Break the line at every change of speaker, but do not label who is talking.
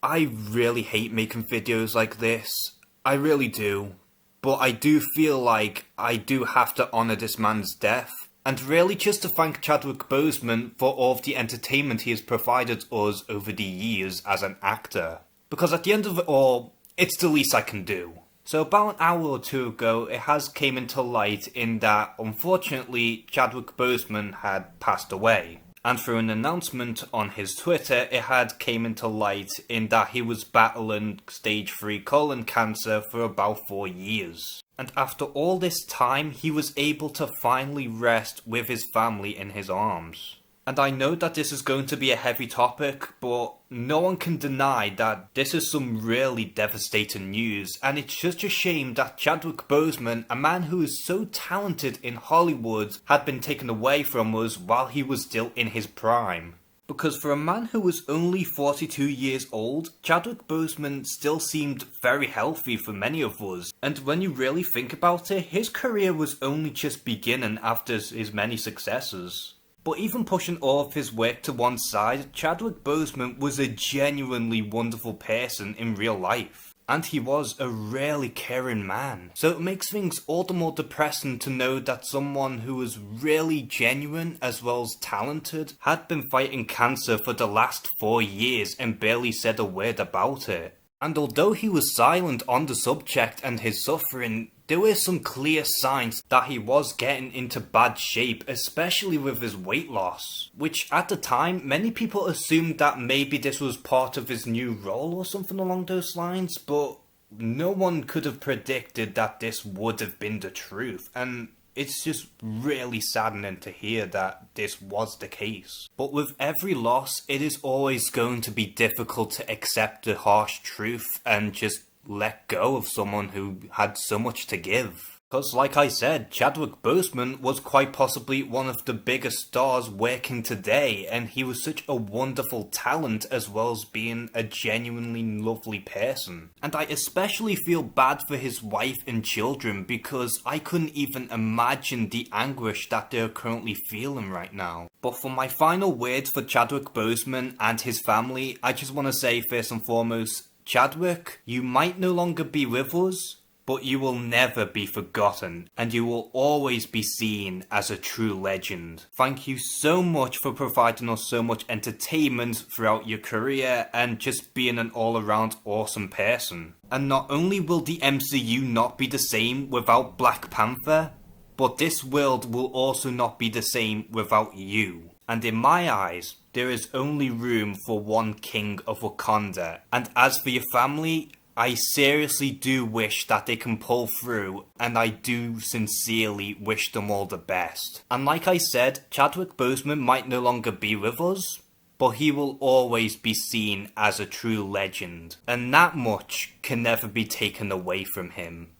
I really hate making videos like this. I really do. But I do feel like I do have to honour this man's death. And really just to thank Chadwick Boseman for all of the entertainment he has provided us over the years as an actor. Because at the end of it all, it's the least I can do. So about an hour or two ago, it has came into light in that, unfortunately, Chadwick Boseman had passed away. And through an announcement on his Twitter, it had came into light in that he was battling stage 3 colon cancer for about 4 years. And after all this time, he was able to finally rest with his family in his arms. And I know that this is going to be a heavy topic, but no one can deny that this is some really devastating news, and it's just a shame that Chadwick Boseman, a man who is so talented in Hollywood, had been taken away from us while he was still in his prime. Because for a man who was only 42 years old, Chadwick Boseman still seemed very healthy for many of us. And when you really think about it, his career was only just beginning after his many successes. But even pushing all of his work to one side, Chadwick Boseman was a genuinely wonderful person in real life. And he was a really caring man. So it makes things all the more depressing to know that someone who was really genuine as well as talented had been fighting cancer for the last 4 years and barely said a word about it. And although he was silent on the subject and his suffering, there were some clear signs that he was getting into bad shape, especially with his weight loss. Which at the time, many people assumed that maybe this was part of his new role or something along those lines, but no one could have predicted that this would have been the truth. And it's just really saddening to hear that this was the case. But with every loss, it is always going to be difficult to accept the harsh truth and just let go of someone who had so much to give. Because like I said, Chadwick Boseman was quite possibly one of the biggest stars working today, and he was such a wonderful talent as well as being a genuinely lovely person. And I especially feel bad for his wife and children because I couldn't even imagine the anguish that they're currently feeling right now. But for my final words for Chadwick Boseman and his family, I just want to say first and foremost, Chadwick, you might no longer be with us, but you will never be forgotten, and you will always be seen as a true legend. Thank you so much for providing us so much entertainment throughout your career and just being an all-around awesome person. And not only will the MCU not be the same without Black Panther, but this world will also not be the same without you. And in my eyes, there is only room for one king of Wakanda. And as for your family, I seriously do wish that they can pull through, and I do sincerely wish them all the best. And like I said, Chadwick Boseman might no longer be with us, but he will always be seen as a true legend, and that much can never be taken away from him.